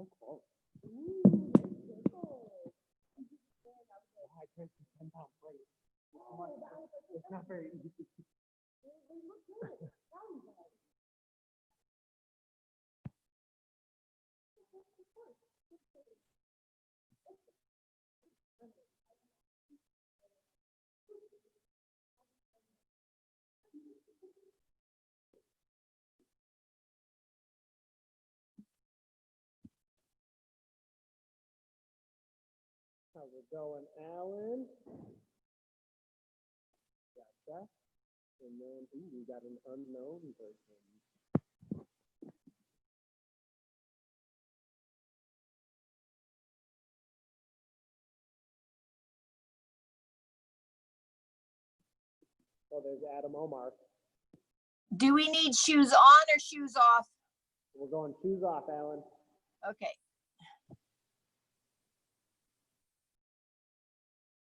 So close. I can't see 10-pound plate. It's not very easy. How's it going, Alan? Gotcha. And then, we got an unknown person. Oh, there's Adam Omar. Do we need shoes on or shoes off? We're going shoes off, Alan. Okay.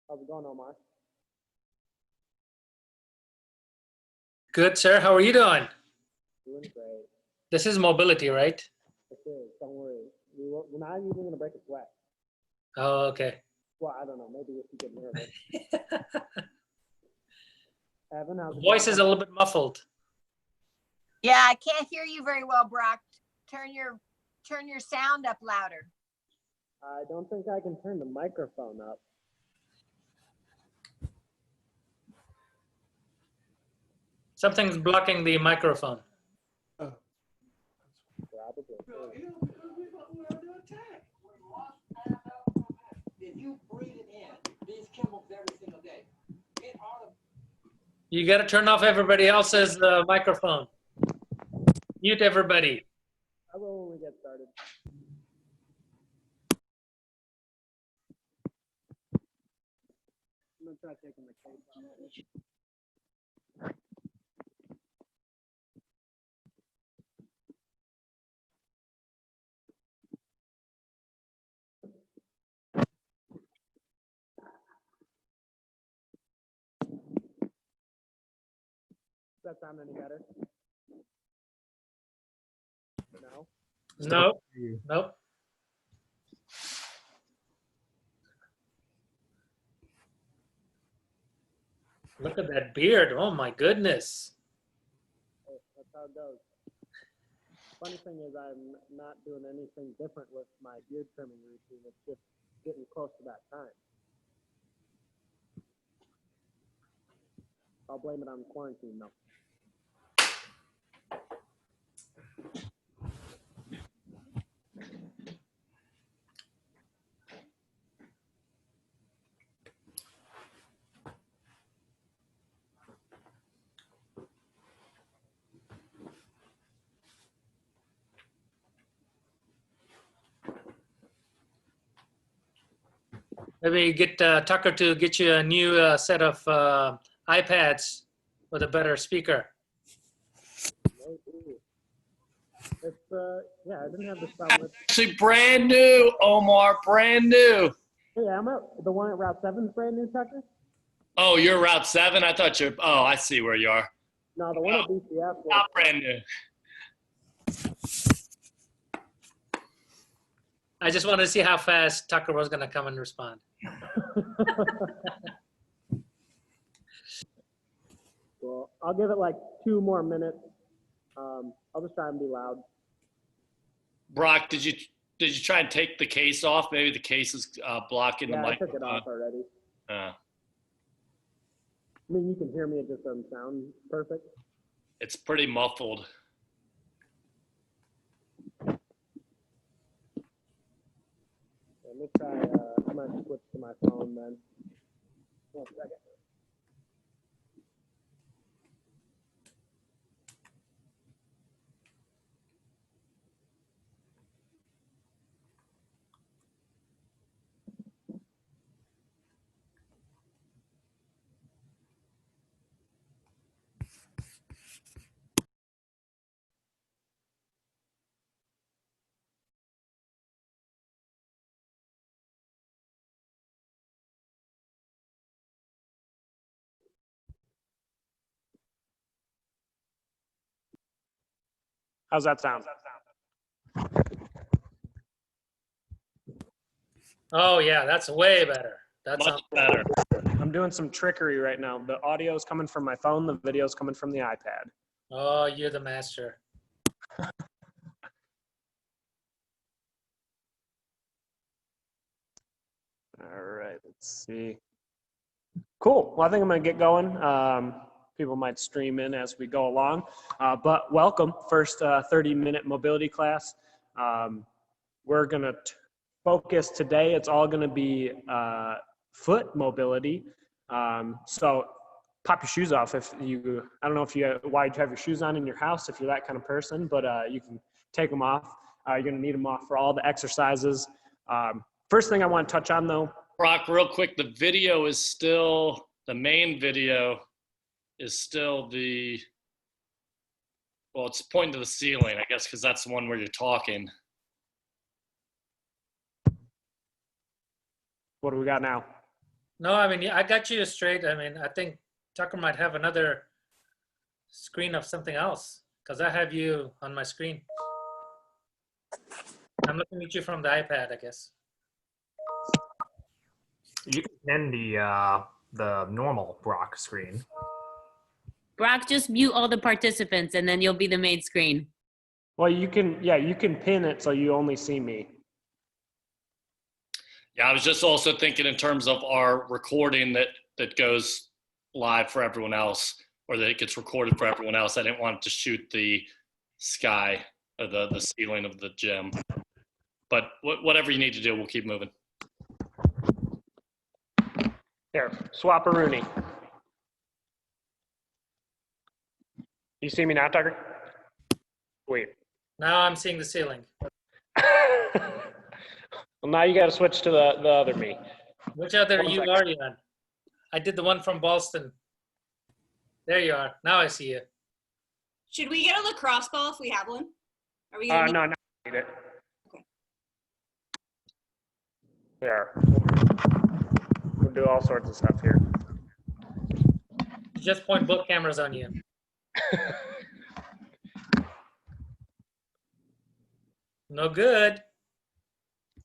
How's it going, Omar? Good, sir. How are you doing? Doing great. This is mobility, right? This is, don't worry. We're not even going to break a sweat. Oh, okay. Well, I don't know. Maybe if you get nervous. Evan, how's The it voice going? is a little bit muffled. Yeah, I can't hear you very well, Brock. Turn your sound up louder. I don't think I can turn the microphone up. Something's blocking the microphone. Probably. If you breathe it in, these chemicals every single day, it ought to. You got to turn off everybody else's microphone. Mute everybody. I will when we get started. I'm going to try taking the case off. Does that sound any better? No? No, nope. Look at that beard. Oh my goodness. Hey, that's how it goes. Funny thing is I'm not doing anything different with my beard trimming routine. It's just getting close to that time. I'll blame it on quarantine though. Maybe get Tucker to get you a new set of iPads with a better speaker. Maybe. It's yeah, I didn't have this problem with. Actually, brand new, Omar, brand new. Hey, I'm at the one at Route 7's brand new, Tucker. Oh, you're Route 7? I thought you're, oh, I see where you are. No, the one at BCF. Was, Not brand new. I just wanted to see how fast Tucker was going to come and respond. Well, I'll give it like 2 more minutes. I'll just try and be loud. Brock, did you try and take the case off? Maybe the case is blocking the Yeah, I microphone. took it off already. Uh, I mean, you can hear me. It just doesn't sound perfect. it's pretty muffled. Let me try. I'm gonna switch to my phone then. 1 second. How's that sound? Oh yeah, that's way better. That Much sounds better. I'm doing some trickery right now. The audio is coming from my phone. The video is coming from the iPad. Oh, you're the master. All right, let's see. Cool. Well, I think I'm going to get going. People might stream in as we go along, but welcome. First 30-minute mobility class. We're going to focus today. It's all going to be foot mobility. So pop your shoes off if you. I don't know if you why you have your shoes on in your house if you're that kind of person, but you can take them off. You're going to need them off for all the exercises. First thing I want to touch on though. Brock, real quick, the video is still, the main video is still well, it's pointing to the ceiling, I guess, because that's the one where you're talking. What do we got now? No, I mean, I got you straight. I mean, I think Tucker might have another screen of something else because I have you on my screen. I'm looking at you from the iPad, I guess. You can end the normal Brock screen. Brock, just mute all the participants and then you'll be the main screen. Well, you can pin it so you only see me. Yeah, I was just also thinking in terms of our recording that goes live for everyone else, or that it gets recorded for everyone else. I didn't want to shoot the sky or the ceiling of the gym. But whatever you need to do, we'll keep moving. Here, swap-a-rooney. You see me now, Tucker? Wait. Now I'm seeing the ceiling. Well, now you got to switch to the other me. Which other One you second. are you on? I did the one from Boston. There you are. Now I see you. Should we get a lacrosse ball if we have one? Are we gonna No, I need it. There. We'll do all sorts of stuff here. Just point both cameras on you. No good.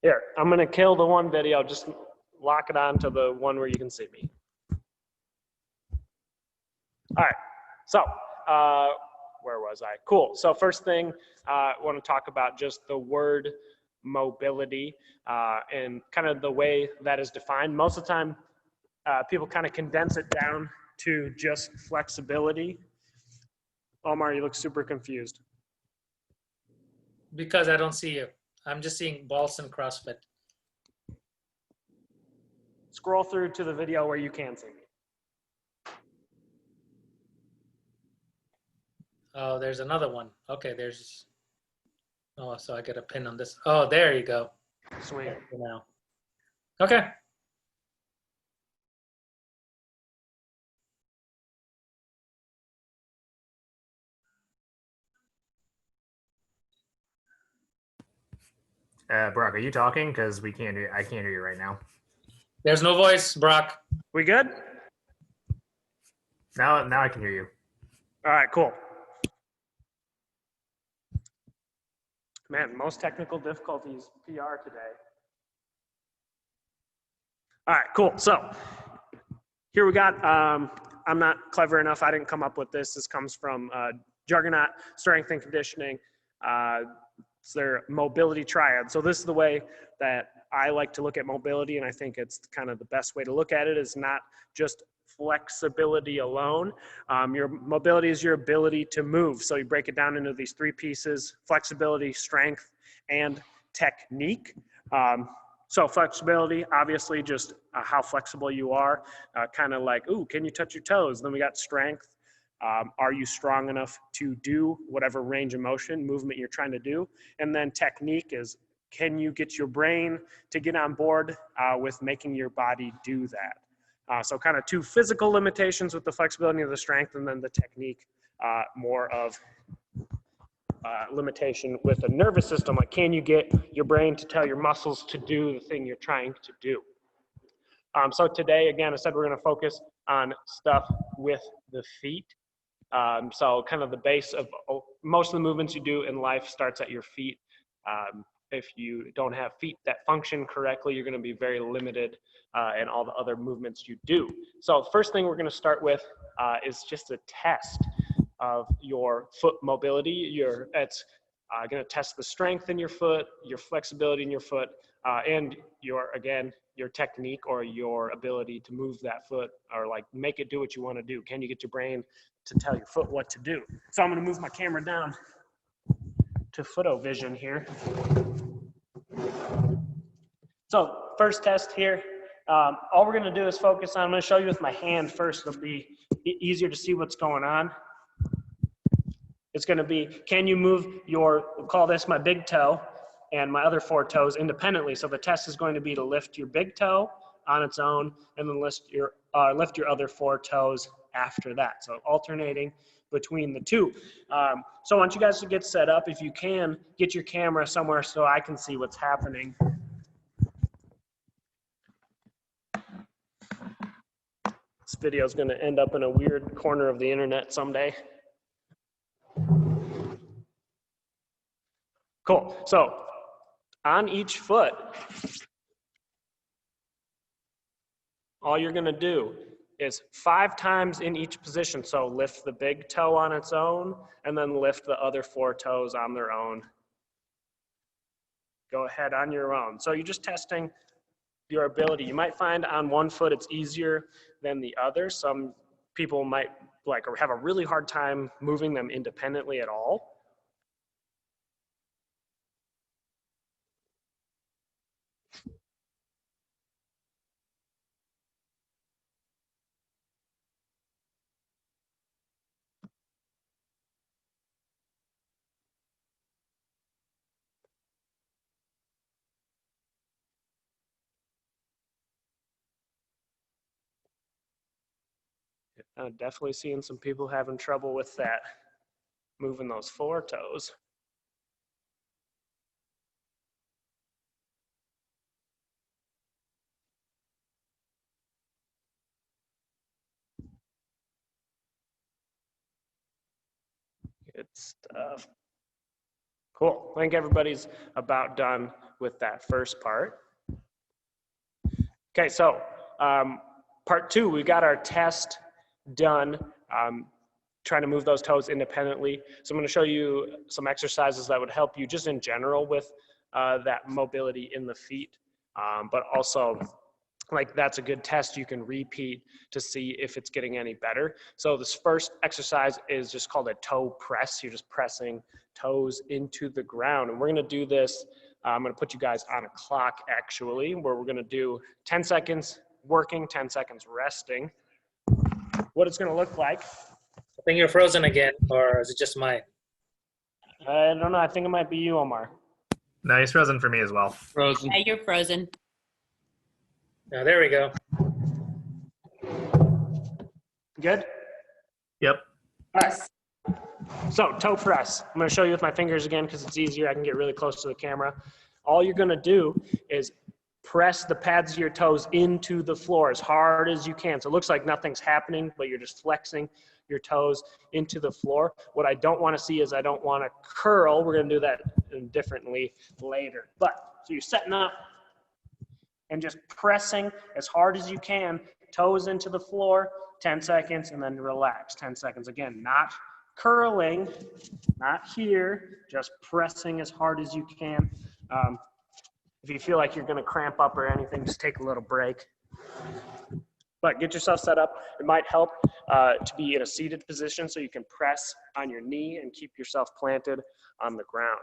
Here, I'm going to kill the one video. Just lock it on to the one where you can see me. All right. So, where was I? Cool. So first thing, I want to talk about just the word mobility and kind of the way that is defined. Most of the time, people kind of condense it down to just flexibility. Omar, you look super confused. Because I don't see you. I'm just seeing Boston CrossFit. Scroll through to the video where you can see me. Oh, there's another one. Okay, there's. Oh, so I get a pin on this. Oh, there you go. Sweet. Now. Okay. Brock, are you talking? Because we can't hear. I can't hear you right now. There's no voice, Brock. We good? Now I can hear you. All right, cool. Man, most technical difficulties PR today. All right, cool. So here we got, I'm not clever enough. I didn't come up with this. This comes from Juggernaut Strength and Conditioning. It's their mobility triad. So this is the way that I like to look at mobility, and I think it's kind of the best way to look at it is not just flexibility alone. Your mobility is your ability to move. So you break it down into these three pieces: flexibility, strength, and technique. So flexibility, obviously just how flexible you are, kind of like, ooh, can you touch your toes? Then we got strength. Are you strong enough to do whatever range of motion, movement you're trying to do? And then technique is, can you get your brain to get on board with making your body do that? So kind of two physical limitations with the flexibility of the strength, and then the technique, more of limitation with the nervous system. Like, can you get your brain to tell your muscles to do the thing you're trying to do? So today, again, I said we're going to focus on stuff with the feet. So kind of the base of most of the movements you do in life starts at your feet. if you don't have feet that function correctly, you're going to be very limited in all the other movements you do. So first thing we're going to start with is just a test of your foot mobility. It's going to test the strength in your foot, your flexibility in your foot, and your technique or your ability to move that foot or like make it do what you want to do. Can you get your brain to tell your foot what to do? So I'm going to move my camera down to Footovision here. So first test here, all we're going to do is focus on, I'm going to show you with my hand first. It'll be easier to see what's going on. It's going to be, can you move we'll call this my big toe and my other 4 toes independently. So the test is going to be to lift your big toe on its own and then lift your other 4 toes after that. So alternating between the 2. So I want you guys to get set up. If you can, get your camera somewhere so I can see what's happening. This video is going to end up in a weird corner of the internet someday. Cool. So on each foot, all you're going to do is 5 times in each position. So lift the big toe on its own and then lift the other 4 toes on their own. Go ahead on your own. So you're just testing your ability. You might find on one foot it's easier than the other. Some people might have a really hard time moving them independently at all. Definitely seeing some people having trouble with that, moving those 4 toes. Good stuff. Cool. I think everybody's about done with that first part. Okay, so part 2, we got our test done, trying to move those toes independently. So I'm going to show you some exercises that would help you just in general with that mobility in the feet, but also that's a good test you can repeat to see if it's getting any better. So this first exercise is just called a toe press. You're just pressing toes into the ground. And we're going to do this. I'm going to put you guys on a clock actually, where we're going to do 10 seconds working, 10 seconds resting. What it's going to look like. I think you're frozen again, or is it just mine? I don't know. I think it might be you, Omar. No, he's frozen for me as well. Frozen. Yeah, you're frozen. Now, there we go. Good? Yep. All right. So toe press. I'm going to show you with my fingers again because it's easier. I can get really close to the camera. All you're going to do is press the pads of your toes into the floor as hard as you can. So it looks like nothing's happening, but you're just flexing your toes into the floor. What I don't want to see is I don't want to curl. We're going to do that differently later. But so you're setting up and just pressing as hard as you can, toes into the floor, 10 seconds, and then relax, 10 seconds. Again, not curling, not here, just pressing as hard as you can. If you feel like you're gonna cramp up or anything, just take a little break. But get yourself set up. It might help to be in a seated position so you can press on your knee and keep yourself planted on the ground.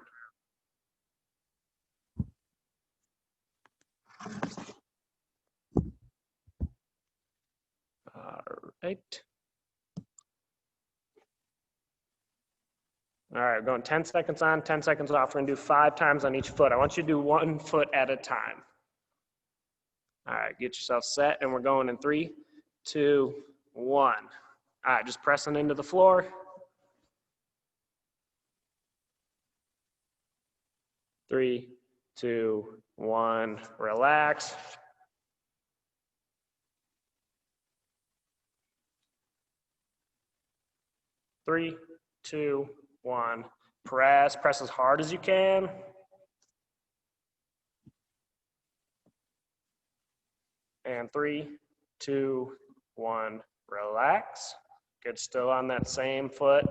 All right. All right, going 10 seconds on, 10 seconds off. We're gonna do 5 times on each foot. I want you to do 1 foot at a time. All right, get yourself set, and we're going in 3, 2, 1. All right, just pressing into the floor. 3, 2, 1, relax. 3, 2, 1, press as hard as you can. And 3, 2, 1, relax. Good, still on that same foot.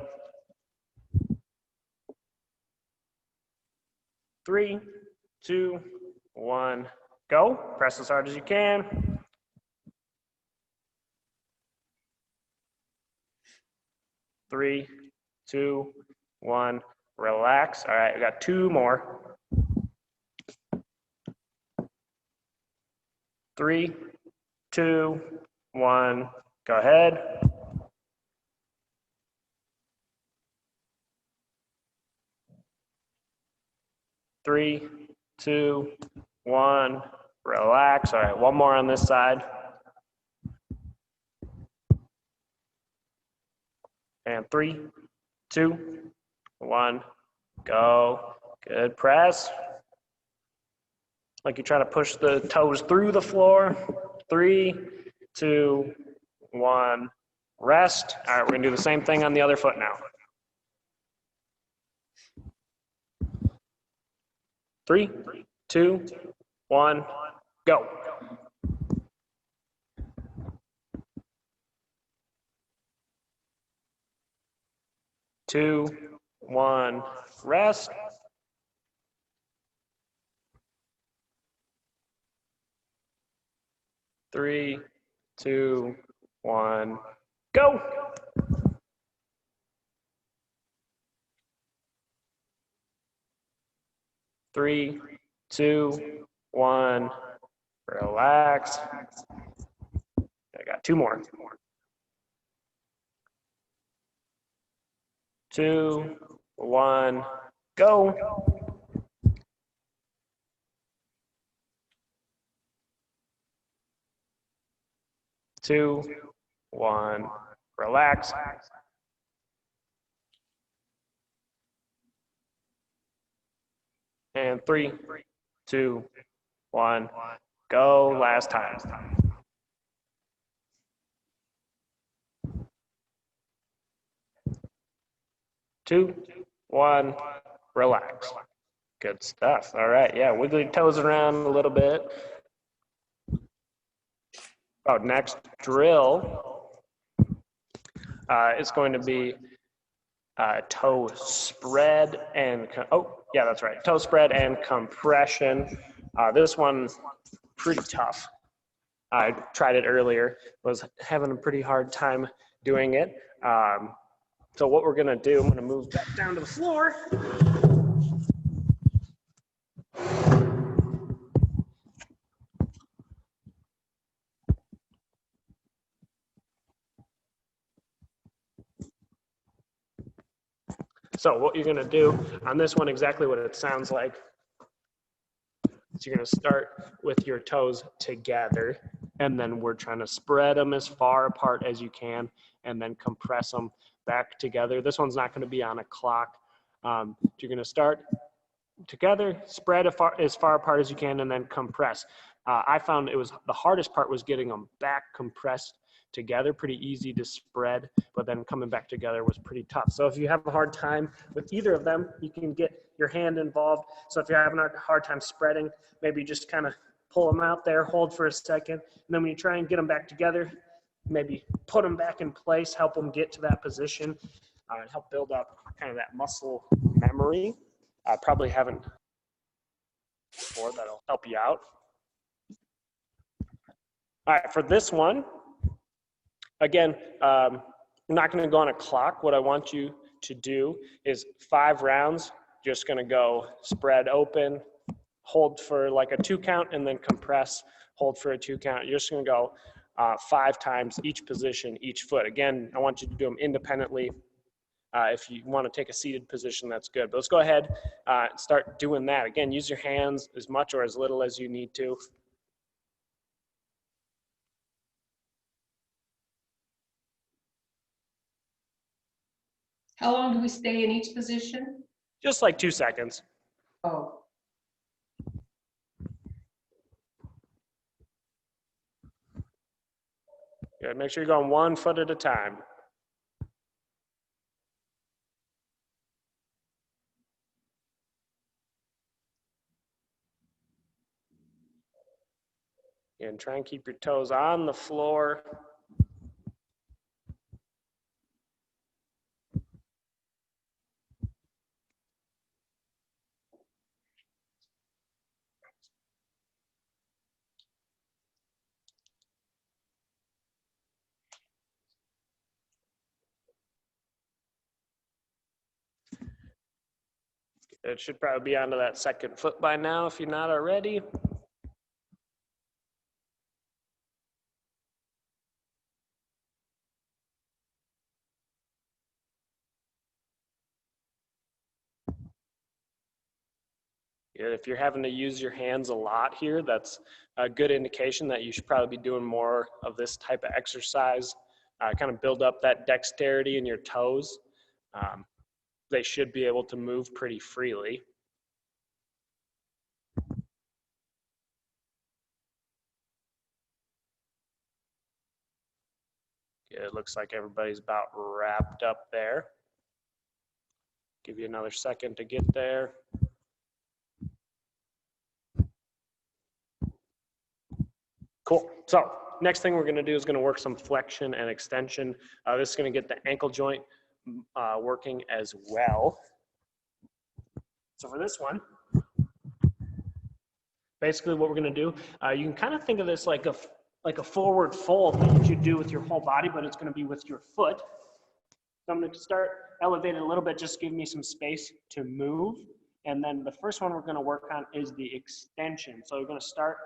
3, 2, 1, go. Press as hard as you can. 3, 2, 1, relax. All right, we got 2 more. 3, 2, 1, go ahead. 3, 2, 1, relax. All right, one more on this side. And 3, 2, 1, go. Good press. Like you're trying to push the toes through the floor. 3, 2, 1, rest. All right, we're gonna do the same thing on the other foot now. 3, 2, 1, go. 2, 1, rest. 3, 2, 1, go. 3, 2, 1, relax. I got 2 more. 2, 1, go. 2, 1, relax. And 3, 2, 1, go. Last time. 2, 1, relax. Good stuff. All right, yeah, wiggle your toes around a little bit. Oh, next drill is going to be toe spread and, oh, yeah, that's right. Toe spread and compression. This one, pretty tough. I tried it earlier, was having a pretty hard time doing it. So what we're gonna do, I'm gonna move back down to the floor. So what you're gonna do on this one, exactly what it sounds like. So you're gonna start with your toes together, and then we're trying to spread them as far apart as you can, and then compress them back together. This one's not gonna be on a clock. You're gonna start together, spread as far apart as you can, and then compress. I found it was the hardest part was getting them back compressed together. Pretty easy to spread, but then coming back together was pretty tough. So if you have a hard time with either of them, you can get your hand involved. So if you're having a hard time spreading, maybe just kind of pull them out there, hold for a second, and then when you try and get them back together, maybe put them back in place, help them get to that position, and help build up kind of that muscle memory. I probably haven't before, that'll help you out. All right, for this one, again, I'm not gonna go on a clock. What I want you to do is 5 rounds, just gonna go spread open, hold for like a 2 count, and then compress, hold for a 2 count. You're just gonna go 5 times each position, each foot. Again, I want you to do them independently. If you want to take a seated position, that's good. But let's go ahead and start doing that. Again, use your hands as much or as little as you need to. How long do we stay in each position? Just like 2 seconds. Oh, Good. Make sure you're going 1 foot at a time. And try and keep your toes on the floor. It should probably be onto that second foot by now if you're not already. If you're having to use your hands a lot here, that's a good indication that you should probably be doing more of this type of exercise. Kind of build up that dexterity in your toes. They should be able to move pretty freely. It looks like everybody's about wrapped up there. Give you another second to get there. Cool. So next thing we're going to do is going to work some flexion and extension. This is going to get the ankle joint working as well. So for this one, basically what we're going to do, you can kind of think of this like a forward fold that you do with your whole body, but it's going to be with your foot. So I'm going to start elevated a little bit, just give me some space to move. And then the first one we're going to work on is the extension. So we're going to start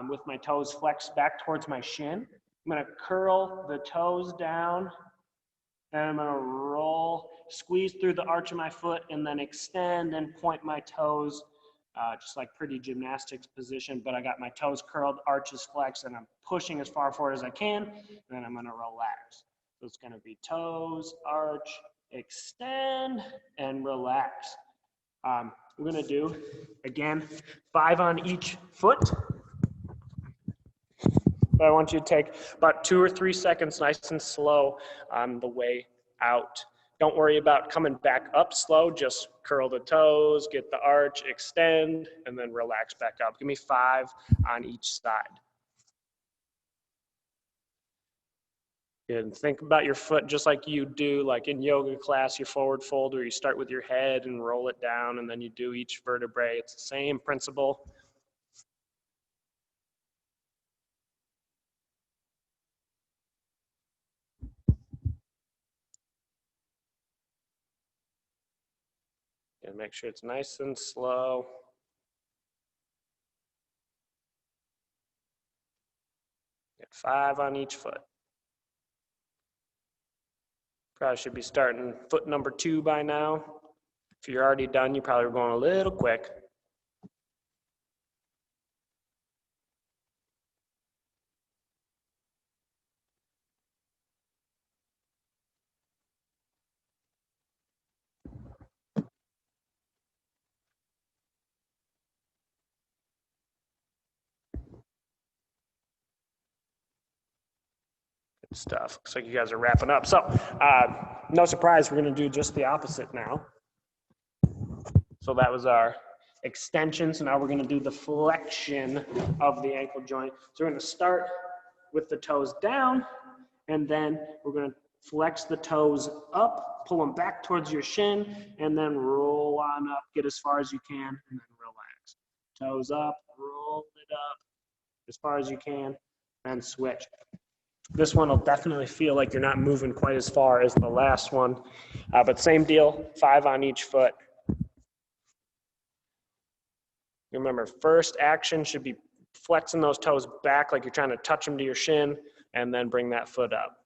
with my toes flexed back towards my shin. I'm going to curl the toes down, and I'm going to roll, squeeze through the arch of my foot, and then extend and point my toes, just like pretty gymnastics position, but I got my toes curled, arches flexed, and I'm pushing as far forward as I can, and then I'm going to relax. So it's going to be toes, arch, extend, and relax. We're going to do, again, 5 on each foot. But I want you to take about 2 or 3 seconds, nice and slow on the way out. Don't worry about coming back up slow, just curl the toes, get the arch, extend, and then relax back up. Give me 5 on each side. And think about your foot just like you do, like in yoga class, your forward fold, where you start with your head and roll it down, and then you do each vertebrae. It's the same principle. And make sure it's nice and slow. Get 5 on each foot. Probably should be starting foot number 2 by now. If you're already done, you probably were going a little quick. Stuff. Looks like you guys are wrapping up. So no surprise, we're going to do just the opposite now. So that was our extension. So now we're going to do the flexion of the ankle joint. So we're going to start with the toes down, and then we're going to flex the toes up, pull them back towards your shin, and then roll on up, get as far as you can, and then relax. Toes up, roll it up as far as you can, and switch. This one will definitely feel like you're not moving quite as far as the last one, but same deal, 5 on each foot. Remember, first action should be flexing those toes back like you're trying to touch them to your shin, and then bring that foot up.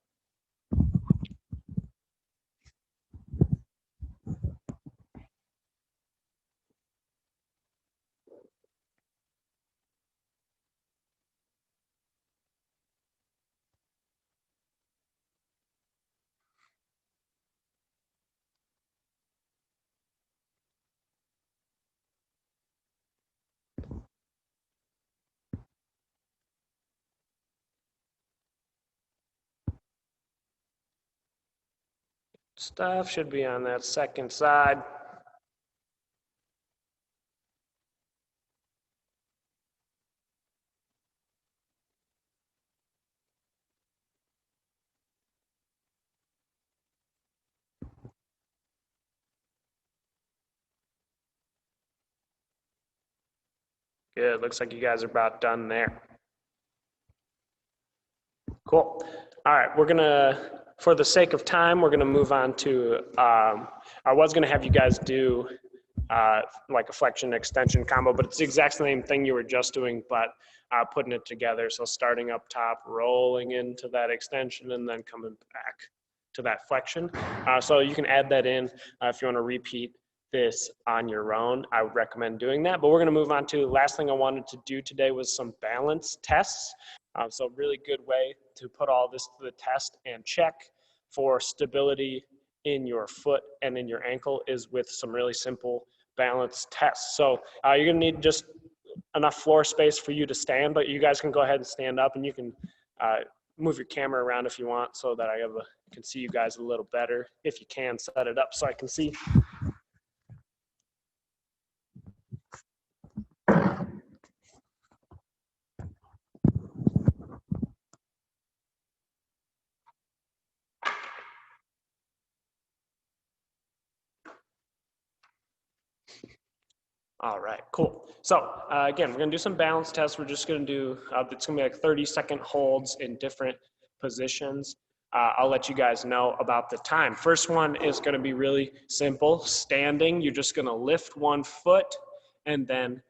Stuff should be on that second side. Good. Looks like you guys are about done there. Cool. All right. We're going to, for the sake of time, we're going to move on to, I was going to have you guys do like a flexion extension combo, but it's the exact same thing you were just doing, but putting it together. So starting up top, rolling into that extension, and then coming back to that flexion. So you can add that in if you want to repeat this on your own. I would recommend doing that, but we're going to move on to last thing I wanted to do today was some balance tests. So really good way to put all this to the test and check for stability in your foot and in your ankle is with some really simple balance tests. So you're going to need just enough floor space for you to stand, but you guys can go ahead and stand up, and you can move your camera around if you want so that I can see you guys a little better. If you can, set it up so I can see. All right, cool. So again, we're gonna do some balance tests. We're just gonna do, it's gonna be like 30-second holds in different positions. I'll let you guys know about the time. First one is gonna be really simple, standing. You're just gonna lift one foot and then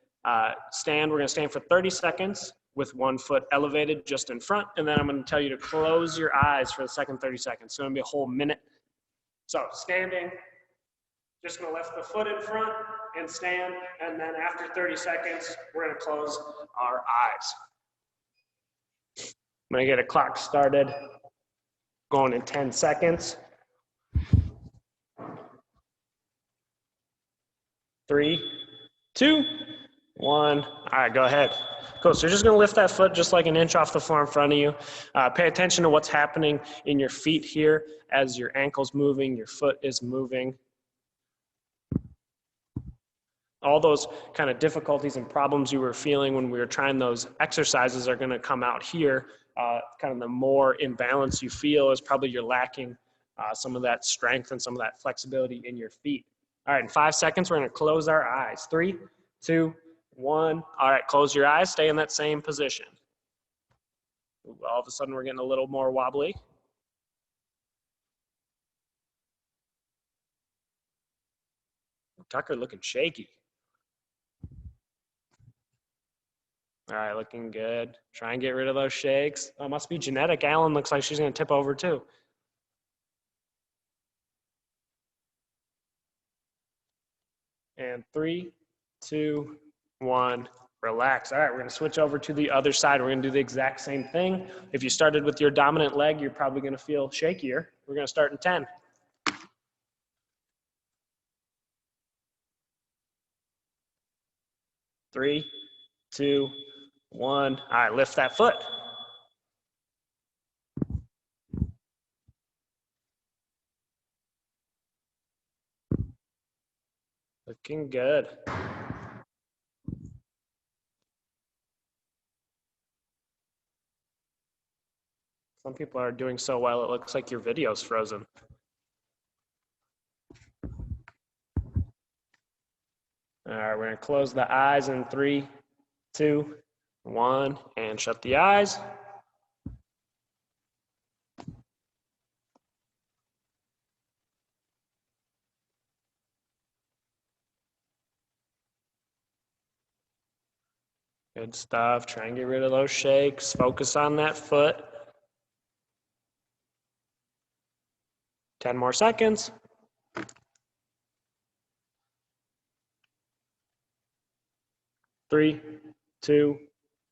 stand. We're gonna stand for 30 seconds with one foot elevated just in front. And then I'm gonna tell you to close your eyes for the second 30 seconds. It's gonna be a whole minute. So standing, just gonna lift the foot in front and stand, and then after 30 seconds, we're gonna close our eyes. I'm gonna get a clock started, going in 10 seconds. 3, 2, 1. All right, go ahead. Cool, so you're just gonna lift that foot just like an inch off the floor in front of you. Pay attention to what's happening in your feet here as your ankle's moving, your foot is moving. All those kind of difficulties and problems you were feeling when we were trying those exercises are going to come out here. Kind of the more imbalance you feel is probably you're lacking some of that strength and some of that flexibility in your feet. All right, in 5 seconds, we're going to close our eyes. 3, 2, 1. All right, close your eyes. Stay in that same position. All of a sudden, we're getting a little more wobbly. Tucker looking shaky. All right, looking good. Try and get rid of those shakes. Oh, must be genetic. Alan looks like she's going to tip over too. And 3, 2, 1, relax. All right, we're going to switch over to the other side. We're going to do the exact same thing. If you started with your dominant leg, you're probably going to feel shakier. We're going to start in 10. 3, 2, 1. All right, lift that foot. Looking good. Some people are doing so well, it looks like your video's frozen. All right, we're gonna close the eyes in 3, 2, 1, and shut the eyes. Good stuff. Try and get rid of those shakes. Focus on that foot. 10 more seconds. 3, 2,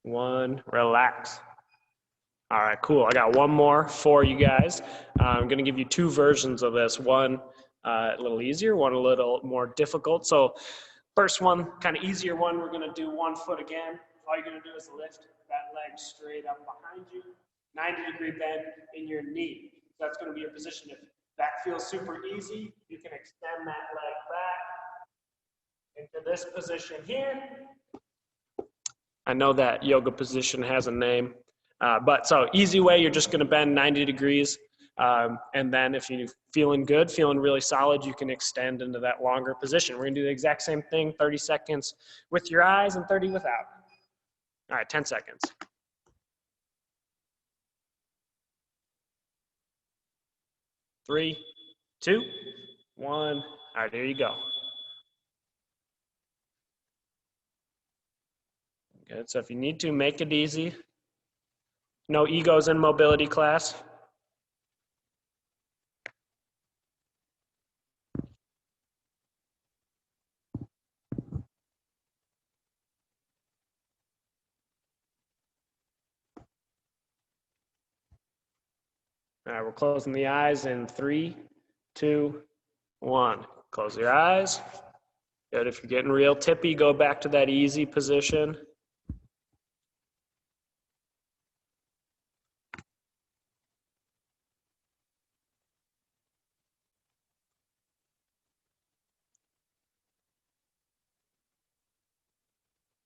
1, relax. All right, cool. I got one more for you guys. I'm going to give you 2 versions of this. One a little easier, one a little more difficult. So first one, kind of easier one, we're going to do one foot again. All you're going to do is lift that leg straight up behind you, 90-degree bend in your knee. That's going to be your position. If that feels super easy, you can extend that leg back into this position here. I know that yoga position has a name, but so easy way, you're just going to bend 90 degrees. And then if you're feeling good, feeling really solid, you can extend into that longer position. We're going to do the exact same thing, 30 seconds with your eyes and 30 without. All right, 10 seconds. 3, 2, 1. All right, there you go. Good. So if you need to, make it easy. No egos in mobility class. All right, we're closing the eyes in 3, 2, 1. Close your eyes. Good. If you're getting real tippy, go back to that easy position.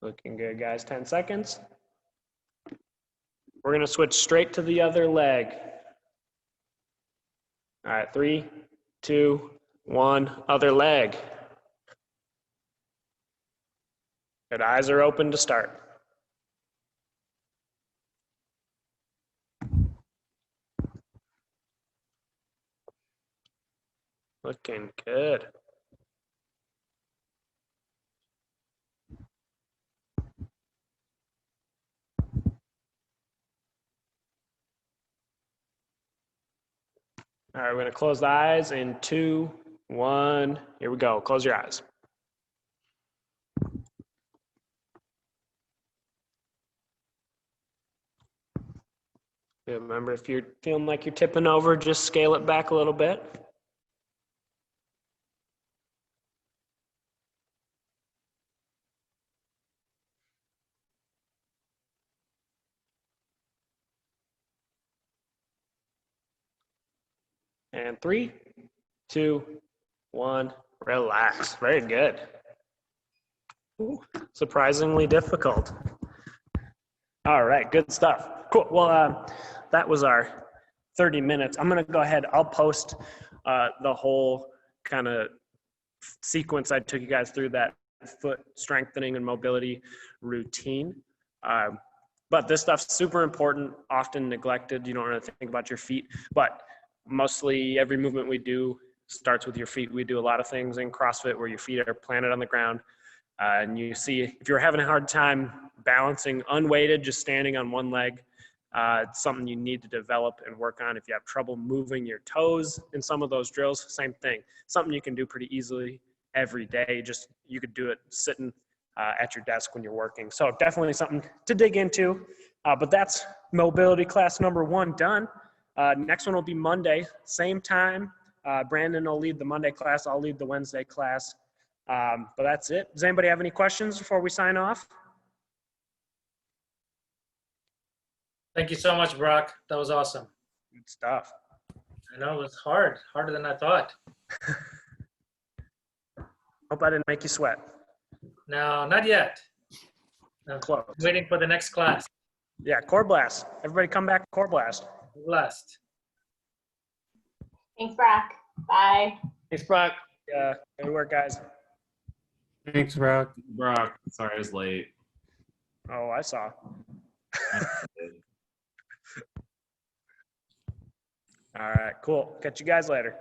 Looking good, guys. 10 seconds. We're going to switch straight to the other leg. All right, 3, 2, 1. Other leg. Good. Eyes are open to start. Looking good. All right, we're gonna close the eyes in 2, 1. Here we go. Close your eyes. Yeah, remember, if you're feeling like you're tipping over, just scale it back a little bit. And 3, 2, 1. Relax. Very good. Ooh, surprisingly difficult. All right, good stuff. Cool. Well, that was our 30 minutes. I'm going to go ahead. I'll post the whole kind of sequence I took you guys through, that foot strengthening and mobility routine. But this stuff's super important, often neglected. You don't really think about your feet, but mostly every movement we do starts with your feet. We do a lot of things in CrossFit where your feet are planted on the ground. And you see, if you're having a hard time balancing unweighted, just standing on one leg, it's something you need to develop and work on. If you have trouble moving your toes in some of those drills, same thing. Something you can do pretty easily every day. Just, you could do it sitting at your desk when you're working. So definitely something to dig into. But that's mobility class number 1 done. Next one will be Monday, same time. Brandon will lead the Monday class. I'll lead the Wednesday class. But that's it. Does anybody have any questions before we sign off? Thank you so much, Brock. That was awesome. Good stuff. I know it was hard, harder than I thought. Hope I didn't make you sweat. No, not yet. No, Close. waiting for the next class. Yeah, Core Blast. Everybody come back to Core Blast. Blessed. Thanks, Brock. Bye. Thanks, Brock. Yeah, good work, guys. Thanks, Brock. Brock, sorry I was late. Oh, I saw. All right, cool. Catch you guys later.